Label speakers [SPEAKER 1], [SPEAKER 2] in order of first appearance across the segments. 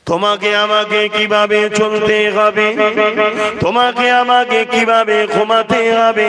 [SPEAKER 1] তোমাকে আমাকে কিভাবে চলতে হবে, তোমাকে আমাকে কিভাবে ঘুমাতে হবে,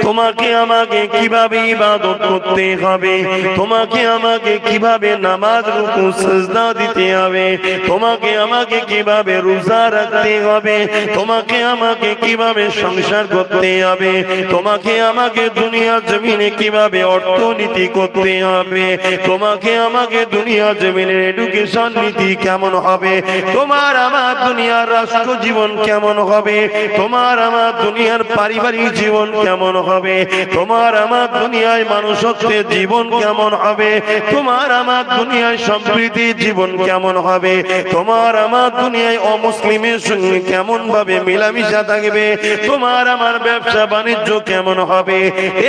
[SPEAKER 1] তোমাকে আমাকে কিভাবে ইবাদত করতে হবে, তোমাকে আমাকে কিভাবে নামাজ রুকু সিজদা দিতে হবে, তোমাকে আমাকে কিভাবে রোজা রাখতে হবে, তোমাকে আমাকে কিভাবে সংসার করতে হবে, তোমাকে আমাকে দুনিয়া জমিনে কিভাবে অর্থনীতি করতে হবে, তোমাকে আমাকে দুনিয়া জমিনের এডুকেশন নীতি কেমন হবে, তোমার আমার দুনিয়ার রাষ্ট্র জীবন কেমন হবে, তোমার আমার দুনিয়ার পারিবারিক জীবন কেমন হবে, তোমার আমার দুনিয়ায় মানুষত্বের জীবন কেমন হবে, তোমার আমার দুনিয়ায় সম্প্রীতির জীবন কেমন হবে, তোমার আমার দুনিয়ায় অমুসলিমের সঙ্গে কেমন ভাবে মিলামিশা থাকবে, তোমার আমার ব্যবসা বাণিজ্য কেমন হবে।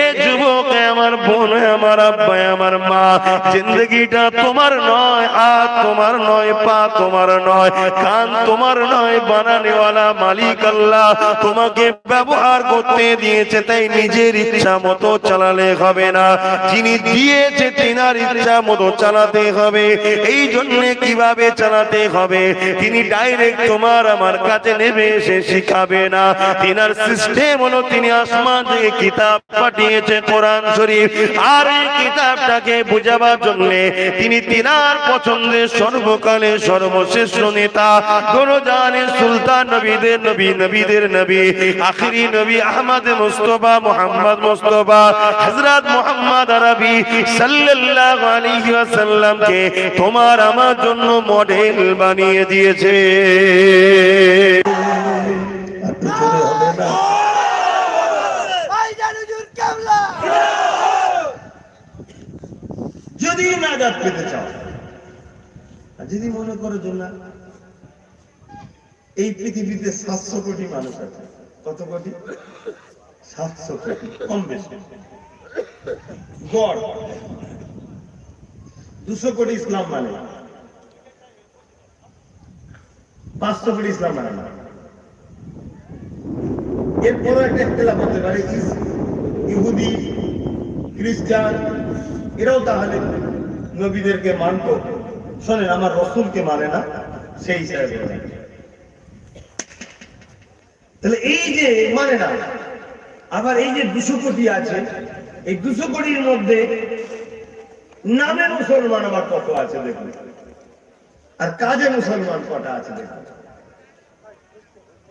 [SPEAKER 1] এ যুবক, আমার বোন, আমার আব্বা, আমার মা, জিন্দগিটা তোমার নয়, হাত তোমার নয়, পা তোমার নয়, কান তোমার নয়, বানানেওয়ালা মালিক আল্লাহ তোমাকে ব্যবহার করতে দিয়েছে, তাই নিজের ইচ্ছা মতো চালালে হবে না, যিনি দিয়েছে তিনার ইচ্ছা মতো চালাতে হবে। এই জন্য কিভাবে চালাতে হবে তিনি ডাইরেক্ট তোমার আমার কাছে নেমে এসে শিখাবে না, তিনার সিস্টেম হলো তিনি আসমান থেকে কিতাব পাঠিয়েছে কোরআন শরীফ, আর এই কিতাবটাকে বুঝাবার জন্য তিনি তিনার পছন্দের সর্বকালের সর্বশ্রেষ্ঠ নেতা দরজানের সুলতান নবীদের নবী নবীদের নবী আখিরি নবী আহমদ মুস্তাফা মুহাম্মদ মুস্তাফা হযরত মুহাম্মদ আরবি সাল্লাল্লাহু আলাইহি ওয়াসাল্লাম কে তোমার আমার জন্য মডেল বানিয়ে দিয়েছে।
[SPEAKER 2] যদি নাজাত পেতে চাও, যদি মনে করো যে না এই পৃথিবীতে 700 কোটি মানুষ আছে, কত কোটি? 700 কোটি, কম বেশি গড়। 200 কোটি ইসলাম মানে, 500 কোটি ইসলাম মানে না। এরপরও একটা ইখতিলাফ হতে পারে, ইহুদি খ্রিস্টান এরাও তাহলে নবীদেরকে মানত, শোনেন আমার রসুলকে মানে না, সেই হিসাবে তাহলে এই যে মানে না, আবার এই যে 200 কোটি আছে, এই 200 কোটির মধ্যে নামে মুসলমান আবার কত আছে দেখুন, আর কাজে মুসলমান কটা আছে দেখুন।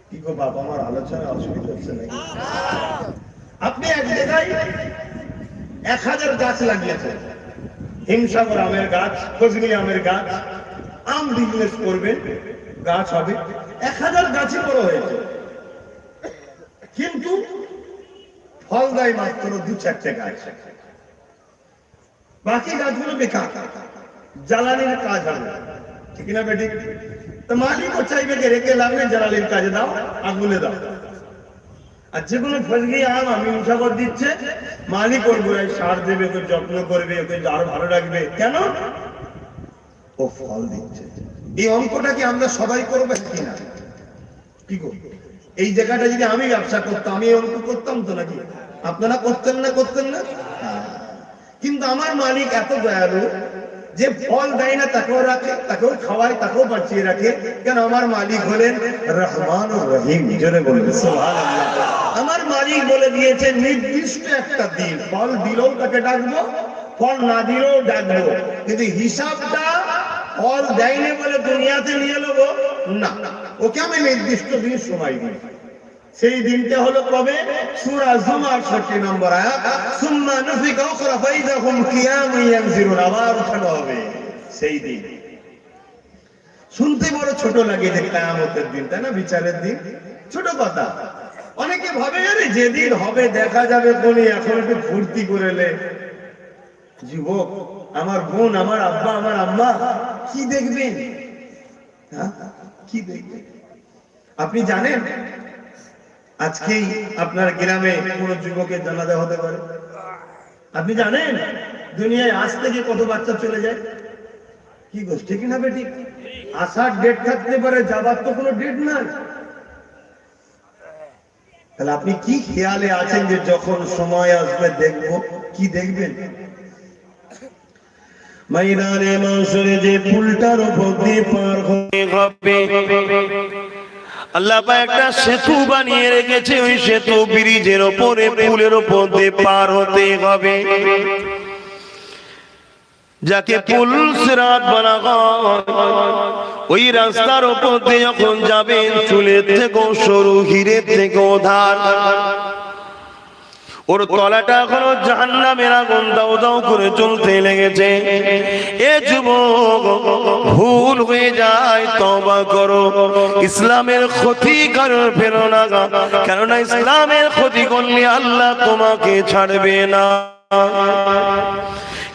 [SPEAKER 2] কি গো বাবা, আমার আলোচনা অসুবিধা হচ্ছে নাকি? আপনি এক জায়গায় 1000 গাছ লাগিয়েছেন, হিমসাগর আমের গাছ, ফজলি আমের গাছ, আম বিজনেস করবেন, গাছ হবে, 1000 গাছই বড় হয়েছে, কিন্তু ফল দেয় মাত্র 2-4টে গাছ, বাকি গাছগুলো বেকার, জ্বালানির কাজ হবে, ঠিক না বেটি? তো মালিকও চাইবে যে রেখে লাভ নেই, জ্বালানির কাজে দাও, আগুনে দাও। আর যেগুলো ফজলি আম আমি হিমসাগর দিচ্ছে, মালিক ওর গোড়ায় সার দেবে, ওকে যত্ন করবে, ওকে আরো ভালো রাখবে, কেন? ও ফল দিচ্ছে। এই অঙ্কটা কি আমরা সবাই করবো কিনা? কি করবো? এই জায়গাটা যদি আমি ব্যবসা করতাম, আমি অঙ্ক করতাম তো নাকি? আপনারা করতেন না? করতেন না? কিন্তু আমার মালিক এত দয়ালু যে ফল দেয় না তাকেও রাখে, তাকেও খাওয়ায়, তাকেও বাঁচিয়ে রাখে, কেন? আমার মালিক হলেন রহমান ও রহিম। জোরে বলুন সুবহানাল্লাহ। আমার মালিক বলে দিয়েছে নির্দিষ্ট একটা দিন, ফল দিলেও তাকে ডাকবো, ফল না দিলেও ডাকবো, কিন্তু হিসাবটা ফল দেয়নি বলে দুনিয়াতে নিয়ে নেবো না, ওকে আমি নির্দিষ্ট দিন সময় দিই। সেই দিনটা হলো কবে? সূরা জুমার 60 নম্বর আয়াত, সুম্মা নুফিকা উখরা ফাইযাহুম কিয়ামুন ইয়ানজিরুন, আবার উঠানো হবে সেই দিন। শুনতে বড় ছোট লাগে যে কিয়ামতের দিন, তাই না? বিচারের দিন ছোট কথা। অনেকে ভাবে আরে যেদিন হবে দেখা যাবে কোন, এখন একটু ফুর্তি করেলে। যুবক, আমার বোন, আমার আব্বা, আমার আম্মা কি দেখবেন? হ্যাঁ, কি দেখবেন? আপনি জানেন আজকেই আপনার গ্রামে কোন যুবকের জানাজা হতে পারে? আপনি জানেন দুনিয়ায় আজ থেকে কত বাচ্চা চলে যায়? কি গোস, ঠিক না বেটি? আসার ডেট থাকতে পারে, যাবার তো কোনো ডেট নাই। তাহলে আপনি কি খেয়ালে আছেন যে যখন সময় আসবে দেখবো? কি দেখবেন? ময়দানে মাশরে যে পুলটার উপর দিয়ে পার হয়ে
[SPEAKER 1] হবে। আল্লাহ পাক একটা সেতু বানিয়ে রেখেছে, ওই সেতু ব্রিজের ওপরে পুলের ওপর দিয়ে পার হতে হবে, যাকে পুল সিরাত বলা হয়। ওই রাস্তার ওপর দিয়ে যখন যাবেন, চুলের থেকেও সরু, হীরের থেকেও ধার, ওর তলাটা এখনো জাহান্নামের আগুন দাউ দাউ করে জ্বলতে লেগেছে। এ যুবক, ভুল হয়ে যায় তওবা করো, ইসলামের ক্ষতি করো ফেলো না, কেননা ইসলামের ক্ষতি করলে আল্লাহ তোমাকে ছাড়বে না।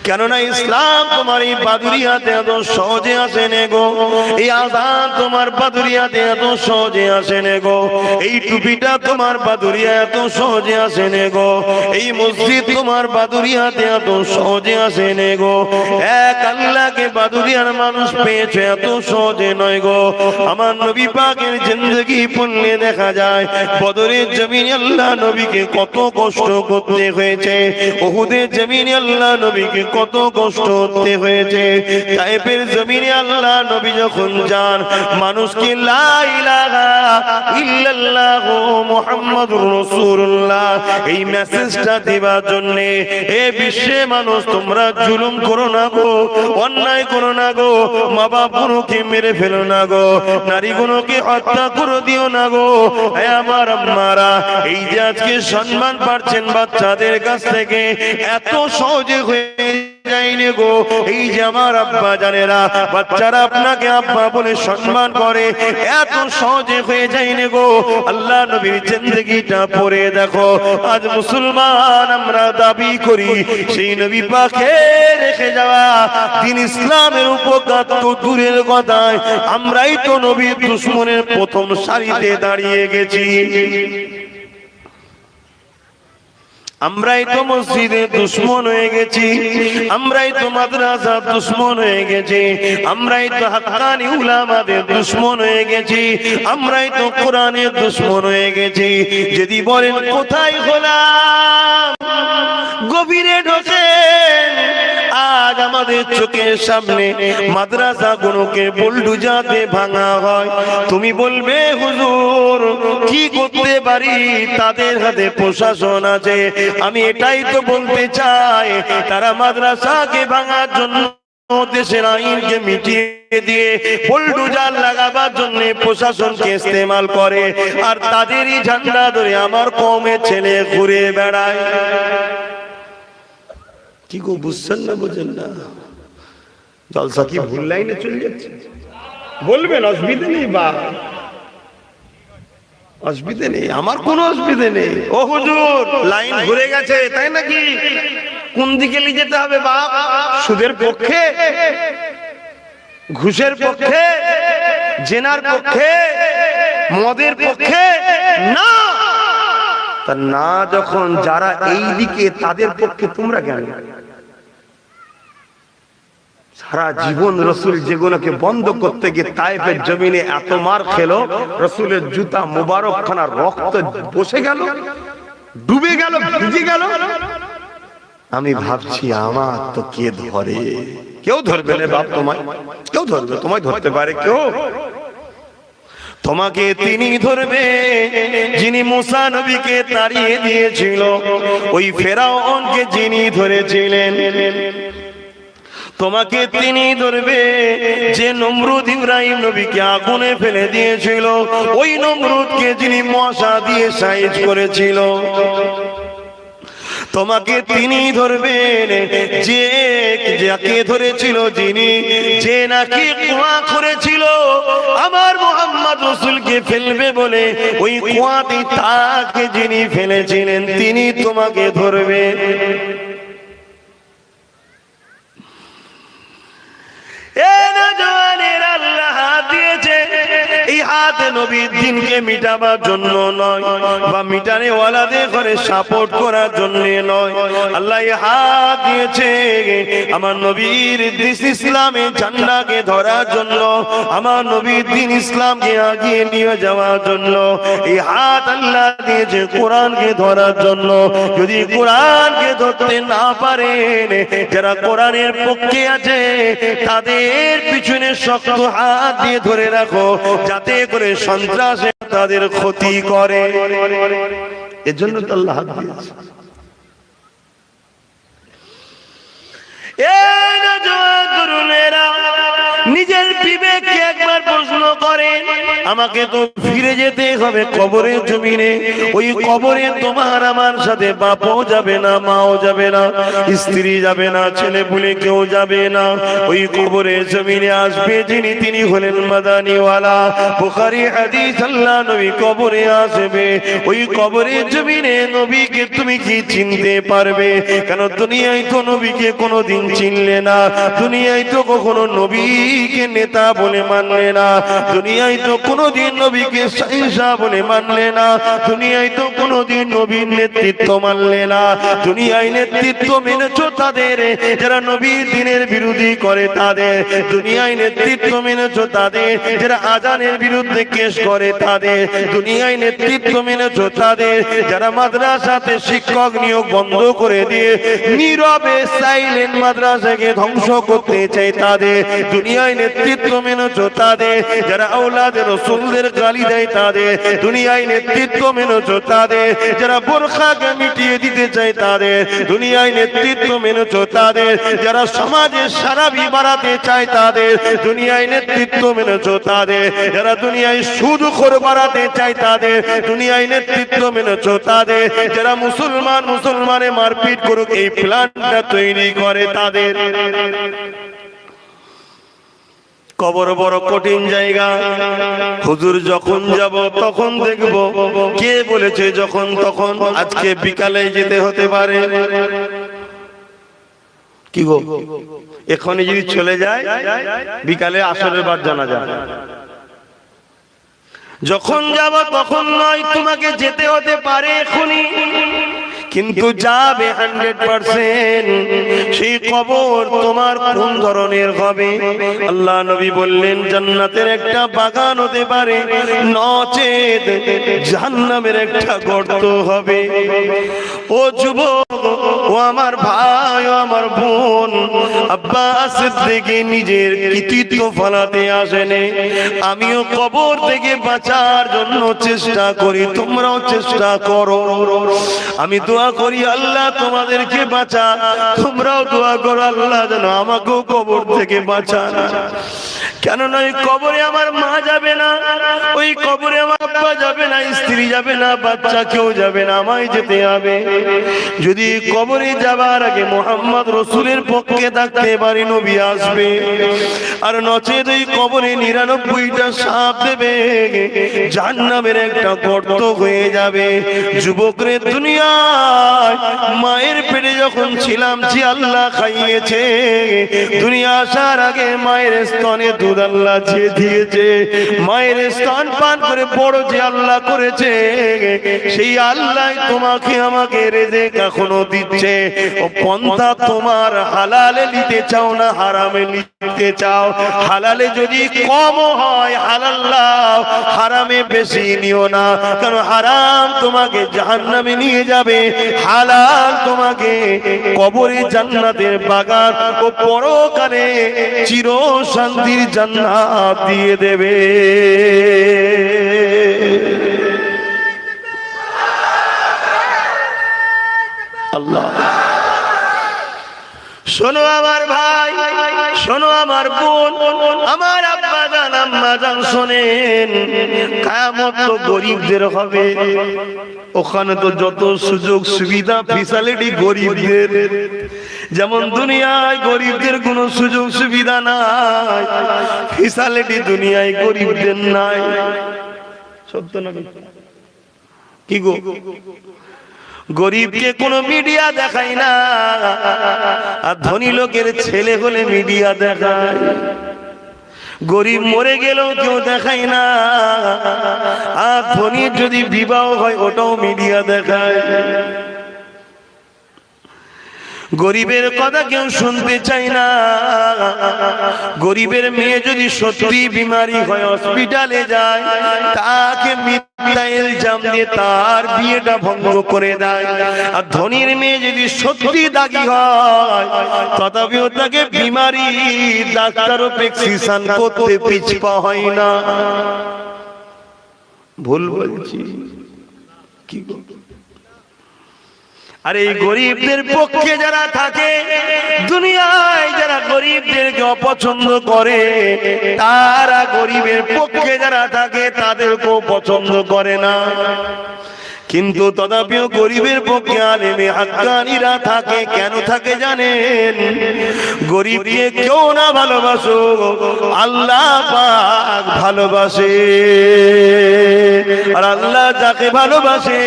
[SPEAKER 1] কেননা ইসলাম তোমার এই বাদুরিয়াতে এত সহজে আসে নে গো, এই আযান তোমার বাদুরিয়াতে এত সহজে আসে নে গো, এই টুপিটা তোমার বাদুরিয়া এত সহজে আসে নে গো, এই মসজিদ তোমার বাদুরিয়াতে এত সহজে আসে নে গো। এক আল্লাহকে বাদুরিয়ার মানুষ পেয়েছে এত সহজে নয় গো। আমার নবী পাকের জিন্দেগি পড়লে দেখা যায়, বদরের জমিনে আল্লাহ নবীকে কত কষ্ট করতে হয়েছে, উহুদের জমিনে আল্লাহ নবীকে কত কষ্ট করতে হয়েছে, তায়েফের জমিনে আল্লাহ নবী যখন যান, মানুষকে লা ইলাহা ইল্লাল্লাহ মুহাম্মাদুর রাসূলুল্লাহ এই মেসেজটা দেবার জন্য, এ বিশ্বে মানুষ তোমরা জুলুম করো না গো, অন্যায় করো না গো, মা বাপগুলোকে মেরে ফেলো না গো, নারীগুলোকে হত্যা করে দিও না গো। আমার আম্মারা, এই যে আজকে সম্মান পাচ্ছেন বাচ্চাদের কাছ থেকে, এত সহজে হয়ে যায়নি গো। এই যে আমার আব্বা জানেরা, বাচ্চারা আপনাকে আব্বা বলে সম্মান করে, এত সহজে হয়ে যায়নি গো। আল্লাহ নবীর জিন্দেগিটা পড়ে দেখো, আজ মুসলমান আমরা দাবি করি সেই নবী পাকে রেখে যাওয়া দিন ইসলামের উপকার তো দূরের কথায়, আমরাই তো নবীর দুশমনের প্রথম সারিতে দাঁড়িয়ে গেছি, আমরাই তো মসজিদের দুশ্মন হয়ে গেছি, আমরাই তো মাদ্রাসার দুশ্মন হয়ে গেছি, আমরাই তো হাক্কানি উলামাদের দুশ্মন হয়ে গেছি, আমরাই তো কোরআনের দুশ্মন হয়ে গেছি। যদি বলেন কোথায় হলাম, গভীরে ঢোকে, আজ আমাদের চোখের সামনে মাদ্রাসাগুলোকে বুলডোজারে ভাঙা হয়, তুমি বলবে হুজুর কি করতে পারি, তাদের হাতে প্রশাসন আছে। আমি এটাই তো বলতে চাই, তারা মাদ্রাসাকে ভাঙার জন্য দেশের আইনকে মিটিয়ে দিয়ে বুলডোজার লাগাবার জন্য প্রশাসনকে ইস্তেমাল করে, আর তাদেরই ঝান্ডা ধরে আমার কওমের ছেলে ঘুরে বেড়ায়। কি গো, বুঝছেন না, বুঝেন না? জলসা কি ভুল লাইনে চলে যাচ্ছে? বলবেন, অসুবিধা নেই, বা অসুবিধা নেই, আমার কোনো অসুবিধা নেই। ও হুজুর, লাইন ঘুরে গেছে তাই নাকি? কোন দিকে নিয়ে যেতে হবে বাপ? সুদের পক্ষে, ঘুষের পক্ষে, জেনার পক্ষে, মদের পক্ষে? না, তা না যখন যারা এই দিকে, তাদের পক্ষে তোমরা কেন? সারা জীবন রসুল যেগুলোকে বন্ধ করতে গিয়ে তায়েফের জমিনে এত মার খেলো, রসুলের জুতা মুবারক খানা রক্ত বসে গেল, ডুবে গেল, ভিজে গেল। আমি ভাবছি আমার তো কে ধরে? কেউ ধরবে না বাপ, তোমায় কেউ ধরবে? তোমায় ধরতে পারে কেউ? তোমাকে তিনি ধরবে যিনি মুসা নবীকে তাড়িয়ে দিয়েছিল, ওই ফেরাউনকে যিনি ধরেছিলেন। তোমাকে তিনি ধরবে যে নমরুদ ইব্রাহিম নবীকে আগুনে ফেলে দিয়েছিল, ওই নমরুদকে যিনি মশা দিয়ে সাইজ করেছিল। তোমাকে তিনি ধরবেন যে যাকে ধরেছিল, যিনি যে নাকি কুয়া করেছিল আমার মুহাম্মদ রাসূলকে ফেলবে বলে, ওই কুয়াতে তাকে যিনি ফেলেছিলেন তিনি তোমাকে ধরবেন। এই হাত নবী দিনকে মিটাবার জন্য নয়, বা মিটানে ওয়ালাদের করে সাপোর্ট করার জন্য নয়। আল্লাহ হাত দিয়েছে আমার নবীর দিন ইসলামের ঝান্ডাকে ধরার জন্য, আমার নবীর দিন ইসলামকে আগিয়ে নিয়ে যাওয়ার জন্য। এই হাত আল্লাহ দিয়েছে কোরআনকে ধরার জন্য। যদি কোরআনকে ধরতে না পারেন, যারা কোরআনের পক্ষে আছে তাদের পিছনে শক্ত হাত দিয়ে ধরে রাখো, যাতে করে সন্ত্রাসে তাদের ক্ষতি করে। এজন্য তো আল্লাহ হাত দিয়েছে। এই নওজোয়ান তরুণেরা নিজের বিবেককে একবার প্রশ্ন করেন, আমাকে তো ফিরে যেতে হবে কবরের জমিনে। ওই কবরে তোমার আমার সাথে বাপও যাবে না, মাও যাবে না, স্ত্রী যাবে না, ছেলে পুলে কেউ যাবে না। ওই কবরের জমিনে আসবে যিনি, তিনি হলেন মাদানীওয়ালা। বুখারী হাদিস, আল্লাহ নবী কবরে আসবে। ওই কবরের জমিনে নবীকে তুমি কি চিনতে পারবে? কেন দুনিয়ায় তো নবীকে কোনোদিন চিনলে না, দুনিয়ায় তো কখনো নবীকে নেতা বলে মানলে না, দুনিয়ায় তো কোনোদিন নবীকে শাহ বলে মানলে না, দুনিয়ায় তো কোনোদিন নবীর নেতৃত্ব মানলে না। দুনিয়ায় নেতৃত্ব মেনেছো তাদের যারা নবীর দিনের বিরোধী করে, তাদের। দুনিয়ায় নেতৃত্ব মেনেছো তাদের যারা আজানের বিরুদ্ধে কেস করে, তাদের। দুনিয়ায় নেতৃত্ব মেনেছো তাদের যারা মাদ্রাসাতে শিক্ষক নিয়োগ বন্ধ করে দিয়ে নীরবে সাইলেন্ট মাদ্রাসাকে ধ্বংস করতে চায়, তাদের। দুনিয়ায় নেতৃত্ব মেনেছো তাদের যারা আওলাদে রাসূলদের গালি দেয়, তাদের। দুনিয়ায় নেতৃত্ব মেনেছো তাদের যারা বোরখাকে মিটিয়ে দিতে চায়, তাদের। দুনিয়ায় নেতৃত্ব মেনেছো তাদের যারা সমাজে সারাবি বাড়াতে চায়, তাদের। দুনিয়ায় নেতৃত্ব মেনেছো তাদের যারা দুনিয়ায় সুদখোর বাড়াতে চায়, তাদের। দুনিয়ায় নেতৃত্ব মেনেছো তাদের যারা মুসলমানে মারপিট করুক এই প্ল্যানটা তৈরি করে, তাদের। কবর বড় কঠিন জায়গা। হুজুর যখন যাব তখন দেখব, কে বলেছে যখন তখন? আজকে বিকালে যেতে হতে পারে। কি গো, এখনই যদি চলে যায় বিকালে আসরের বাদ জানা যায়। যখন যাব তখন নয়, তোমাকে যেতে হতে পারে এখনই, কিন্তু যাবে 100%। সেই কবর তোমার কোন ধরনের হবে? আল্লাহ নবী বললেন জান্নাতের একটা বাগান হতে পারে, নচেত জাহান্নামের একটা গর্ত হবে। ও যুবক, ও আমার ভাই, ও আমার বোন, আব্বাস থেকে নিজের কৃতিত্ব ফলাতে আসেনি। আমিও কবর থেকে বাঁচার জন্য চেষ্টা করি, তোমরাও চেষ্টা করো। আমি দোয়া করি আল্লাহ তোমাদেরকে বাঁচা, তোমরাও দোয়া করো আল্লাহ যেন আমাকেও কবর থেকে বাঁচান। কেন নয়, কবরে আমার মা যাবে না, ওই কবরে আমার আব্বা যাবে না, স্ত্রী যাবে না, বাচ্চা কেউ যাবে না, আমায় যেতে হবে। যদি কবরে যাবার আগে মুহাম্মদ রাসূলের পক্ষে থাকতে পারি, নবী আসবে। আর নচেত ওই কবরে 99টা সাপ দেবে, জাহান্নামের একটা গর্ত হয়ে যাবে। যুবকরে, দুনিয়ায় মায়ের পেটে যখন ছিলাম যে আল্লাহ খাইয়েছে, দুনিয়া আসার আগে মায়ের স্তনে দুধ আল্লাহ যে দিয়েছে, মায়ের স্তন পান করে বড় যে আল্লাহ করেছে, সেই আল্লাহ তোমাকে আমাকে রিজিক এখনো দিচ্ছে। ও পন্থা তোমার, হালালে নিতে চাও না হারামে নিতে চাও? হালালে যদি কম হয় হালাল নাও, হারামে বেশি নিও না, কারণ হারাম তোমাকে জাহান্নামে নিয়ে যাবে, হালাল তোমাকে কবরে জান্নাতের বাগান ও পরকালে চির শান্তির জান্নাত দিয়ে দেবে। আল্লাহ, শোনো আমার ভাই, শোনো আমার বোন, আমার আব্বা জান আম্মা জান, শোনেন, কিয়ামত তো গরিবদের হবে। ওখানে তো যত সুযোগ সুবিধা ফ্যাসিলিটি গরিবদের, যেমন দুনিয়ায় গরিবদের কোনো সুযোগ সুবিধা নাই, ফ্যাসিলিটি দুনিয়ায় গরিবদের নাই। সত্য না কি গো? গরিবকে কোনো মিডিয়া দেখায় না, আর ধনী লোকের ছেলে হলে মিডিয়া দেখায়। গরিব মরে গেলেও কেউ দেখায় না, আর ধনীর যদি বিবাহ হয় ওটাও মিডিয়া দেখায়। গরিবের কথা কেউ শুনতে চায় না। গরিবের মেয়ে যদি সত্যি বিমারি হয় হসপিটালে যায়, তাকে মিথ্যা ইলজাম দিয়ে তার বিয়েটা ভঙ্গ করে দেয়। আর ধনীর মেয়ে যদি সত্যি দাগী হয়, তথাপিও তাকে বিমারি ডাক্তারও প্রেসক্রিপশন করতে পিছপা হয় না। ভুল বলছি কি? আর এই গরিবদের পক্ষে যারা থাকে, দুনিয়ায় যারা গরিবদেরকে অপছন্দ করে, তারা গরিবের পক্ষে যারা থাকে তাদেরকেও পছন্দ করে না। কিন্তু তথাপিও গরিবের পক্ষে আলেমে হাক্কানীরা থাকে। কেন থাকে জানেন? গরিবকে কেউ না ভালোবাসো, আল্লাহ পাক ভালোবাসে। আর আল্লাহ যাকে ভালোবাসে,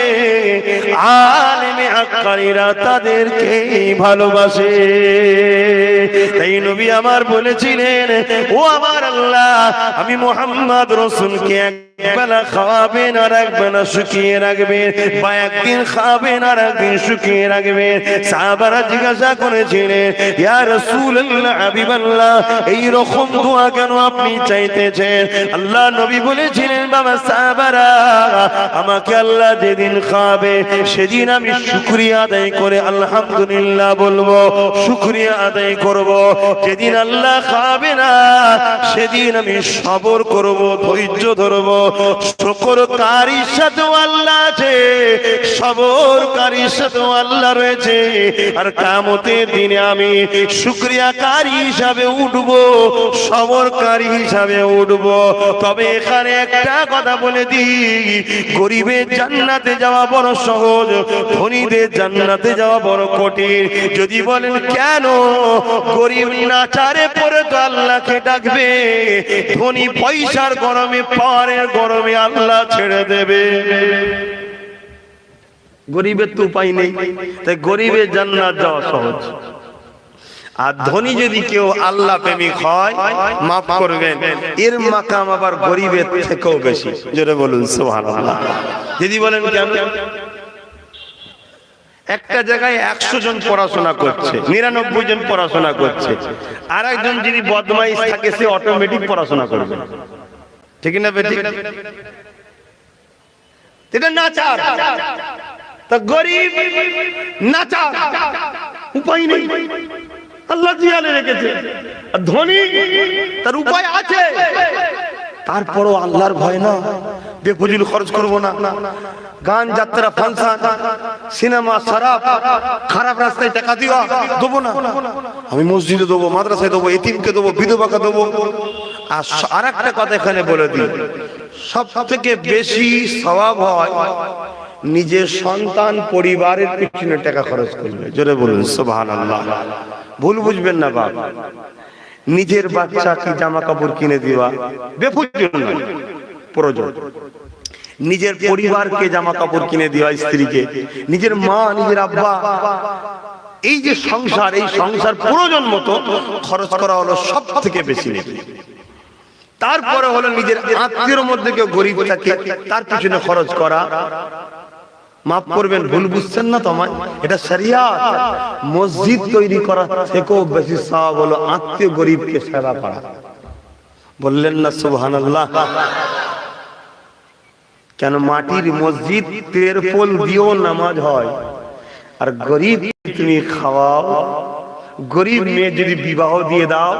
[SPEAKER 1] আলেমে হাক্কানীরা তাদেরকে ভালোবাসে। তাই নবী আমার বলেছিলেন, ও আমার আল্লাহ, আমি মুহাম্মদ রাসূলকে একবেলা খাওয়াবেন আর একবেলা শুকিয়ে রাখবেন, বা একদিন খাবেন আর একদিন শুকিয়ে রাখবেন। সাহাবারা জিজ্ঞাসা করেছিলেন, ইয়া রাসূলুল্লাহ, হাবিবাল্লাহ, এই রকম দোয়া কেন আপনি চাইতেছেন? আল্লাহ নবী বলেছিলেন, বাবা সাহাবারা, আমাকে আল্লাহ যেদিন খাবে সেদিন আমি শুকরিয়া আদায় করে আলহামদুলিল্লাহ বলবো, শুকরিয়া আদায় করব। যেদিন আল্লাহ খাবে না সেদিন আমি সবর করব, ধৈর্য ধরব। শুকরকারীর সাথে আল্লাহ আছে, সবরকারীর সাথে আল্লাহ রয়েছে। আর কিয়ামতের দিনে আমি শুকরিয়াকারী হিসাবে উঠব, সবরকারী হিসাবে উঠব। তবে এখানে একটা কথা বলে দিই, গরিবের জান্নাতে যাওয়া বড় সহজ, ধনীদের জান্নাতে যাওয়া বড় কঠিন। যদি বলেন কেন? গরিব নাচারে পরে তো আল্লাহকে ডাকবে, ধনী পয়সার গরমে, পাওয়ারের গরমে আল্লাহ ছেড়ে দেবে। গরিবের তো উপায় নেই, তাই গরিবের জান্নাত যাওয়া সহজ। আর ধনী যদি কেউ আল্লাহ প্রেমিক হয়, মাফ করবেন, এর মাকাম আবার গরিবের থেকেও বেশি। জোরে বলুন সুবহানাল্লাহ। যদি বলেন কেন? একটা জায়গায় 100 জন পড়াশোনা করছে, 99 জন পড়াশোনা করছে, আর একজন যদি বদমাইশ থাকে সে অটোমেটিক পড়াশোনা করবে, ঠিক না বেটি? এটা নাচার। তা গরিব নাচার, উপায় নেই, আল্লাহ জিয়ালে রেখেছে। আর ধনী তার উপায় আছে, তারপরও আল্লাহর ভয় না, বেফজিল খরচ করব না। গান, যাত্রা, ফাংশন, সিনেমা, শরাব, খারাপ রাস্তায় টাকা দেওয়া দেবো না। আমি মসজিদে দেবো, মাদ্রাসায় দেবো, এতিমকে দেবো, বিধবাকে দেবো। আর একটা কথা এখানে বলে দিই, সব থেকে বেশি সওয়াব হয় নিজের সন্তান পরিবারের পিছনে টাকা খরচ করবে। জোরে বলুন সুবহানাল্লাহ। ভুল বুঝবেন না বাপ, নিজের বাচ্চাকে জামা কাপড় কিনে দেওয়া বেফজিল নয়, প্রয়োজন। নিজের পরিবারকে জামা কাপড় কিনে দেওয়া, স্ত্রীকে, নিজের মা, নিজের আব্বা, এই যে সংসার, এই সংসার প্রয়োজন মতো খরচ করা হলো সব থেকে বেশি। তারপরে হলো নিজের আত্মীয়ের মধ্যে কেউ গরিব থাকে তার পিছনে খরচ করা। মাফ করবেন, ভুল বুঝছেন না তোমায়, এটা শরিয়াত। মসজিদ তৈরি করা থেকেও বেশি সওয়াব হলো আত্মীয় গরিবকে সেবা করা। বললেন না সুবহানাল্লাহ? কেন? মাটির মসজিদ, তেরপল দিয়েও নামাজ হয়, আর গরিব তুমি খাওয়াও। গরিব মেয়ে যদি বিবাহ দিয়ে দাও,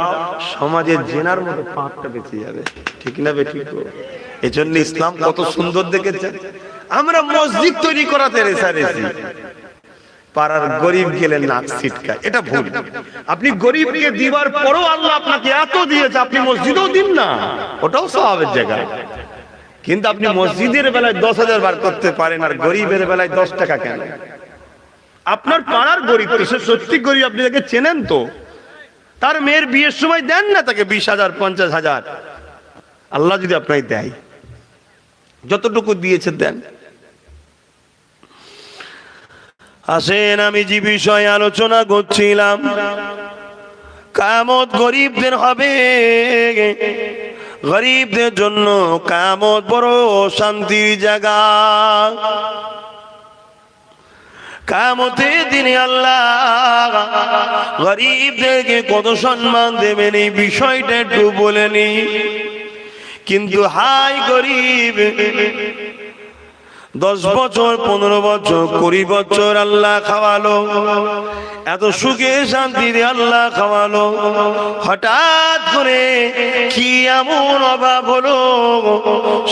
[SPEAKER 1] সমাজের জেনার মতো পাপটা বেঁচে যাবে, ঠিক না বেটি? এজন্য ইসলাম কত সুন্দর দেখেছে। আমরা মসজিদ তৈরি করাতে রেসারেছি, পাড়ার গরিব গেলে নাক ছিটকায়, এটা ভুল। আপনি গরিবকে দিবার পরও আল্লাহ আপনাকে এত দিয়েছে, আপনি মসজিদেও দিন না, ওটাও সওয়াবের জায়গা। কিন্তু আপনি মসজিদের বেলায় 10,000 বার করতে পারেন, আর গরিবের বেলায় 10 টাকা কেন? আপনার পাড়ার গরিব তো, সে সত্যি গরিব, আপনি তাকে চেনেন তো? তার মেয়ের বিয়ের সময় দেন না তাকে 20,000, 50,000। আল্লাহ যদি আপনাকে দেয়, যতটুকু দিয়েছে দেন। আসেন, আমি যে বিষয়ে আলোচনা করছিলাম, কিয়ামত গরিবদের হবে, গরিবদের জন্য কিয়ামত বড় শান্তির জায়গা। কিয়ামতের দিনে আল্লাহ গরিবদেরকে কত সম্মান দেবেন এই বিষয়টা একটু বলে নি। কিন্তু হাই গরিব, 10 বছর 15 বছর 20 বছর আল্লাহ খাওয়ালো, এত সুখে শান্তিতে আল্লাহ খাওয়ালো, হঠাৎ করে কি এমন অভাব হলো,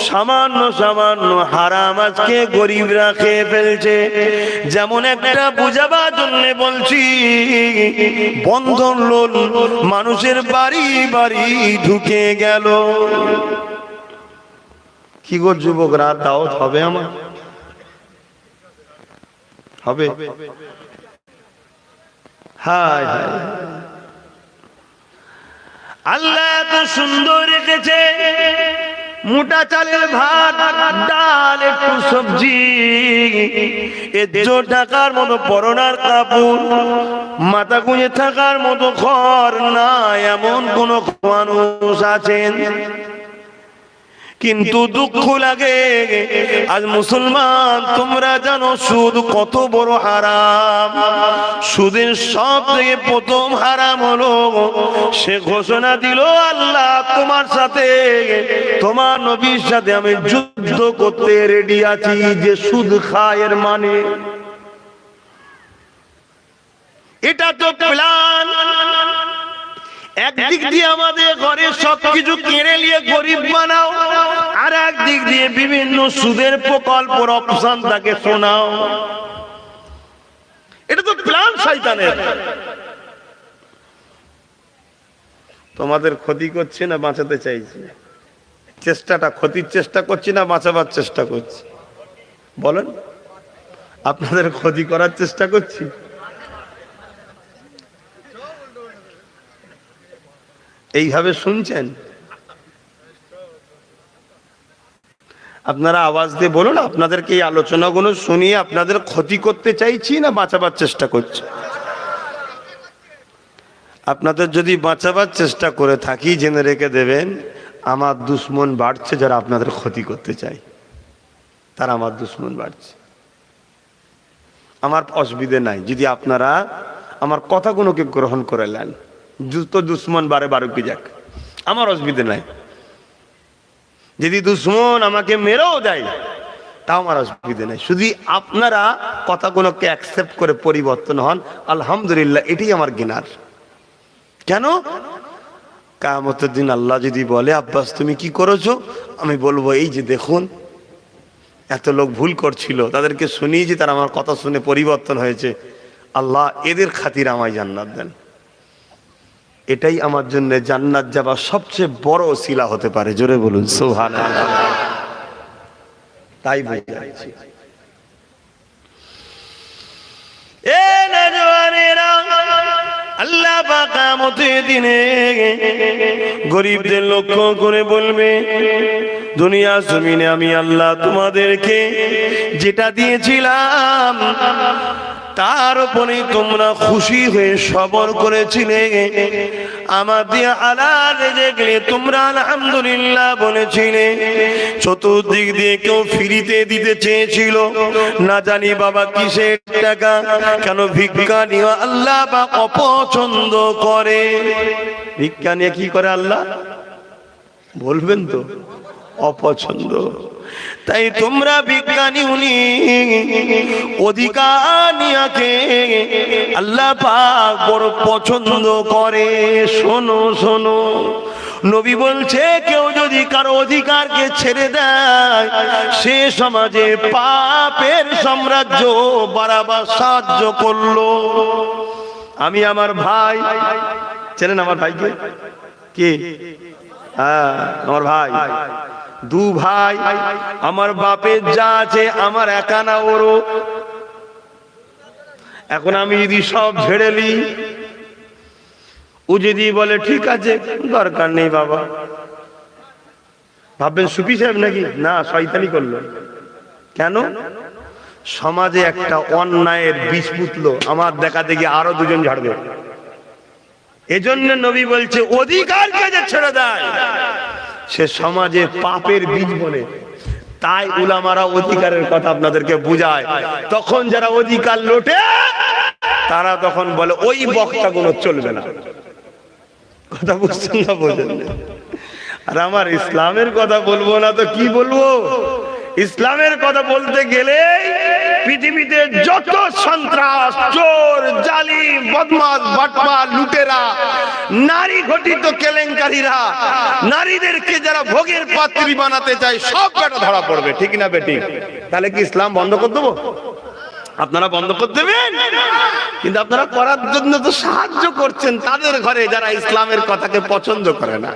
[SPEAKER 1] সামান্য সামান্য হারাম আজকে গরিবরা খেয়ে ফেলছে। যেমন একটা বুঝাবার জন্য বলছি, বন্ধন লোন মানুষের বাড়ি বাড়ি ঢুকে গেল। কি গো যুবকরা, দাওয়াত হবে আমার? হবে? হায় হায়, আল্লাহ এত সুন্দর রেখেছে, মোটা চালের ভাত, ডাল, একটু সবজি, 1 টাকার মতো পরনার কাপড়, মাথা গুঁজে থাকার মতো ঘর না, এমন কোন মানুষ আছেন? কিন্তু দুঃখ লাগে, আজ মুসলমান তোমরা জানো সুদ কত বড় হারাম। সুদের সব থেকে প্রথম হারাম হলো, সে ঘোষণা দিল আল্লাহ তোমার সাথে, তোমার নবীর সাথে আমি যুদ্ধ করতে রেডি আছি। যে সুদ খায় এর মানে এটা তো প্ল্যান। একদিক দিয়ে আমাদের ঘরে সবকিছু কেড়ে নিয়ে গরিব বানাও, আর একদিক দিয়ে বিভিন্ন সুদের প্রকল্প অপশন তাকে শোনাও। এটা তো প্ল্যান শয়তানের। তোমাদের ক্ষতি করছে না বাঁচাতে চাইছি? চেষ্টাটা ক্ষতির চেষ্টা করছি না বাঁচাবার চেষ্টা করছি? বলেন, আপনাদের ক্ষতি করার চেষ্টা করছি? এইভাবে শুনছেন? আপনারা আওয়াজ দিয়ে বলুন, আপনাদেরকে এই আলোচনাগুলো শুনিয়ে আপনাদের ক্ষতি করতে চাইছি না বাঁচাবার চেষ্টা করছি? আপনাদের যদি বাঁচাবার চেষ্টা করে থাকি, জেনে রেখে দেবেন আমার দুশ্মন বাড়ছে। যারা আপনাদের ক্ষতি করতে চায় তারা আমার দুশ্মন বাড়ছে। আমার অসুবিধে নাই যদি আপনারা আমার কথাগুলোকে গ্রহণ করে নেন। যুদ্ধ দুশ্মন বারে বারুকে যাক, আমার অসুবিধে নাই। যদি দুশ্মন আমাকে মেরেও দেয় তাও আমার অসুবিধে নাই, শুধু আপনারা কথাগুলোকে অ্যাকসেপ্ট করে পরিবর্তন হন। আলহামদুলিল্লাহ, এটাই আমার গিনার। কেন? কিয়ামতের দিন আল্লাহ যদি বলে আব্বাস তুমি কি করেছো, আমি বলবো এই যে দেখুন এত লোক ভুল করছিল, তাদেরকে শুনিয়েছি, তারা আমার কথা শুনে পরিবর্তন হয়েছে, আল্লাহ এদের খাতির আমায় জান্নাত দেন। এটাই আমার জন্য জান্নাত যাবার সবচেয়ে বড় ওসিলা হতে পারে। জোরে বলুন সুবহানাল্লাহ। তাই বুঝাচ্ছি, এ নওজওয়ানেরা, আল্লাহ পাক কিয়ামতের দিনে গরিবদের লক্ষ্য করে বলবে, দুনিয়া জমিনে আমি আল্লাহ তোমাদেরকে যেটা দিয়েছিলাম তার উপরে তোমরা খুশি হয়ে সবর করেছিলে, আমার দিয়ে হালাল রেজেকে তোমরা আলহামদুলিল্লাহ বলেছিলে। চতুর্দিক দিয়ে কেউ ফ্রিতে দিতে চেয়েছিল, না জানি বাবা কিসের টাকা, কেন ভিক্ষা নিয়ে আল্লাহ বা অপছন্দ করে। ভিক্ষা নিয়ে কি করে আল্লাহ বলবেন তো? অপছন্দ। তাই তোমরা বিজ্ঞানী উনি অধিকার নিয়াকে আল্লাহ পাক বড় পছন্দ করে। শোনো শোনো, নবী বলছে কেউ যদি কারো অধিকারকে ছেড়ে দেয় সে সমাজে পাপের সাম্রাজ্য বাড়াবার সাহায্য করলো। আমি আমার ভাই, চেনেন আমার ভাইকে? কে? হ্যাঁ, আমার ভাই। দু ভাই, আমার বাপের যা আছে আমার একা না ওরও। এখন আমি যদি সব ঝেড়ে নি, ও যদি বলে ঠিক আছে দরকার নেই বাবা, ভাববেন সুফি সাহেব নাকি? না, শয়তানি করলো। কেন? সমাজে একটা অন্যায়ের বীজ পুতলো, আমার দেখা দেখি আরো দুজন ঝাড়বে। এজন্য নবী বলছে অধিকারকে যে ছেড়ে দেয় সে সমাজে পাপের বীজ বনে। তাই উলামারা অধিকারের কথা আপনাদেরকে বুঝায়। তখন যারা অধিকার লোটে তারা তখন বলে ওই বক্তাগুলো চলবে না। কথা বুঝছেন না? বোঝেন? আর আমার ইসলামের কথা বলবো না তো কি বলবো? ইসলামের কথা বলতে গেলে পৃথিবীতে যত সন্ত্রাস, চোর, জালিম, বদমাশ, বাটপার, লুটেরা, নারী ঘটিত কেলেঙ্কারীরা, নারীদেরকে যারা ভোগের পাত্রী বানাতে চায় সব বেটা ধরা পড়বে। ঠিক না বেটি? তাহলে কি ইসলাম বন্ধ করে দেবো? আপনারা বন্ধ করে দেবেন? কিন্তু আপনারা করার জন্য তো সাহায্য করছেন তাদের ঘরে যারা ইসলামের কথাকে পছন্দ করে না।